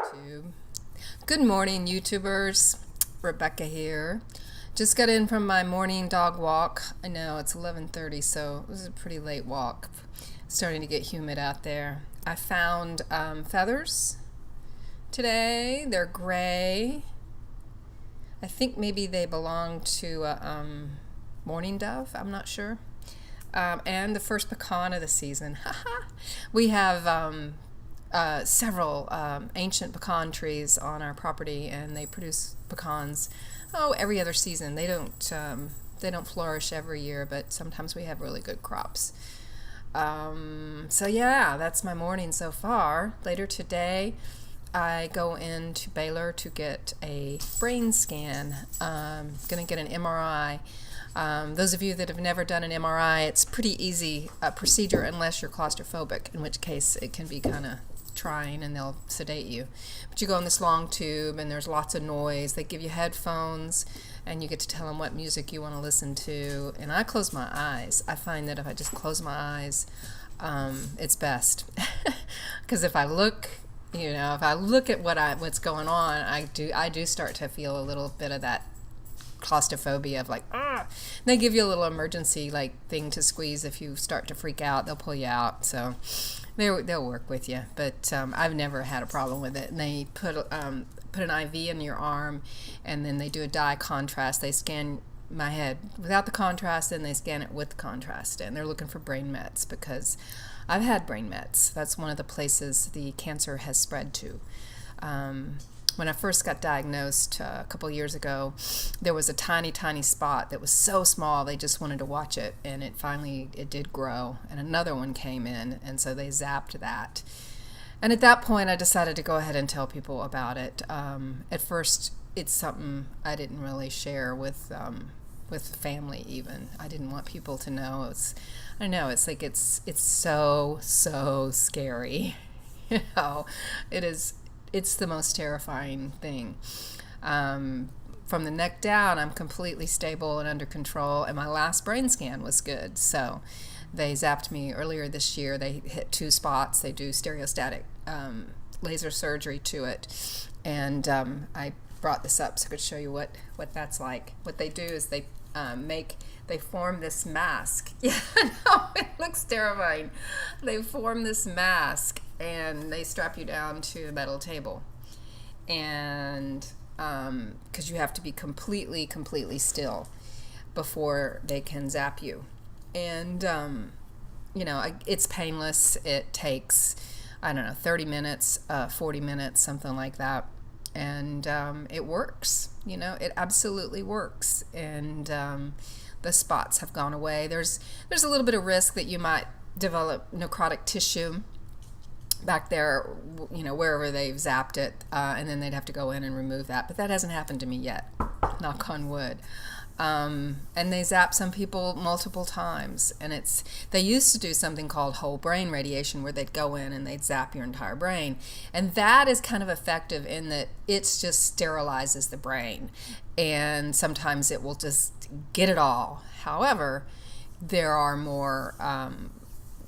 YouTube. Good morning, YouTubers. Rebecca here. Just got in from my morning dog walk. I know it's 11:30, so it was a pretty late walk. Starting to get humid out there. I found feathers today. They're gray. I think maybe they belong to mourning dove. I'm not sure. And the first pecan of the season. We have several ancient pecan trees on our property, and they produce pecans every other season. They don't flourish every year, but sometimes we have really good crops. So yeah, that's my morning so far. Later today, I go into Baylor to get a brain scan. Gonna get an MRI. Those of you that have never done an MRI, it's pretty easy procedure unless you're claustrophobic, in which case it can be kind of trying and they'll sedate you. But you go in this long tube and there's lots of noise. They give you headphones and you get to tell them what music you want to listen to. And I close my eyes. I find that if I just close my eyes, it's best. Because if I look at what's going on, I do start to feel a little bit of that claustrophobia of like, ah. They give you a little emergency like thing to squeeze if you start to freak out. They'll pull you out. So they'll work with you. But I've never had a problem with it. And they put an IV in your arm, and then they do a dye contrast. They scan my head without the contrast, and they scan it with contrast. And they're looking for brain mets because I've had brain mets. That's one of the places the cancer has spread to. When I first got diagnosed a couple years ago, there was a tiny, tiny spot that was so small they just wanted to watch it, and it did grow, and another one came in, and so they zapped that. And at that point, I decided to go ahead and tell people about it. At first, it's something I didn't really share with family even. I didn't want people to know. I don't know, it's like it's so scary. It's the most terrifying thing. From the neck down, I'm completely stable and under control, and my last brain scan was good. So they zapped me earlier this year. They hit 2 spots. They do stereostatic laser surgery to it. And I brought this up so I could show you what that's like. What they do is they form this mask. Yeah, no, it looks terrifying. They form this mask and they strap you down to a metal table. And because you have to be completely still before they can zap you. And, it's painless. It takes, 30 minutes, 40 minutes, something like that. And it works. It absolutely works. And the spots have gone away. There's a little bit of risk that you might develop necrotic tissue back there, wherever they've zapped it, and then they'd have to go in and remove that. But that hasn't happened to me yet, knock on wood. And they zap some people multiple times, and they used to do something called whole brain radiation, where they'd go in and they'd zap your entire brain, and that is kind of effective in that it just sterilizes the brain, and sometimes it will just get it all. However, there are more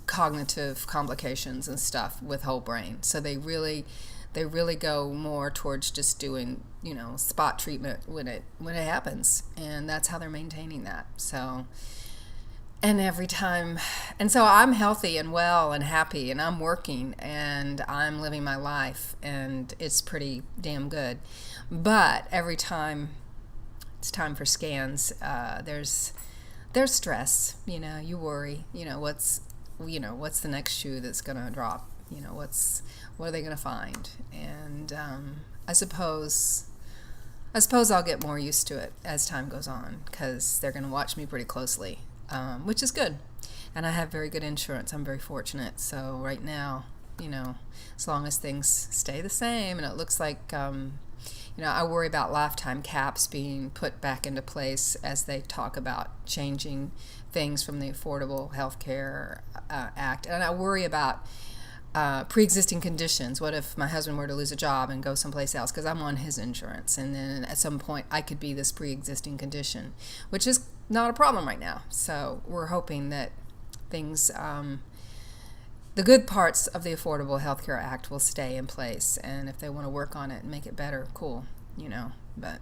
cognitive complications and stuff with whole brain, so they really go more towards just doing spot treatment when it happens, and that's how they're maintaining that. So so I'm healthy and well and happy, and I'm working and I'm living my life, and it's pretty damn good. But every time it's time for scans, there's stress. You worry. What's the next shoe that's going to drop? What are they going to find? And I suppose I'll get more used to it as time goes on, because they're going to watch me pretty closely, which is good. And I have very good insurance. I'm very fortunate. So right now, as long as things stay the same, and it looks like, I worry about lifetime caps being put back into place as they talk about changing things from the Affordable Health Care Act. And I worry about pre-existing conditions. What if my husband were to lose a job and go someplace else, because I'm on his insurance, and then at some point I could be this pre-existing condition, which is not a problem right now. So we're hoping that things the good parts of the Affordable Health Care Act will stay in place. And if they want to work on it and make it better, cool, But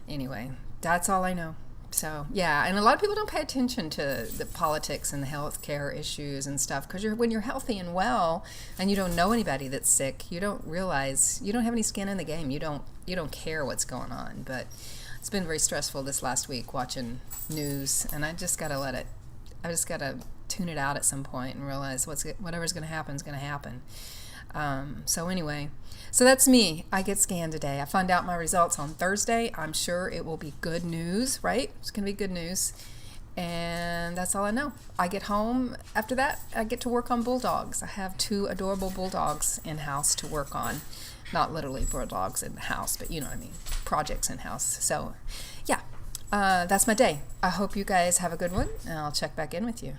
anyway, that's all I know. So, yeah, and a lot of people don't pay attention to the politics and the health care issues and stuff because when you're healthy and well and you don't know anybody that's sick, you don't realize you don't have any skin in the game. You don't care what's going on. But it's been very stressful this last week watching news, and I just got to tune it out at some point and realize whatever's going to happen is going to happen. So anyway, so that's me. I get scanned today. I find out my results on Thursday. I'm sure it will be good news, right? It's going to be good news. And that's all I know. I get home after that. I get to work on bulldogs. I have 2 adorable bulldogs in-house to work on. Not literally bulldogs in the house, but you know what I mean. Projects in-house. So, yeah, that's my day. I hope you guys have a good one, and I'll check back in with you.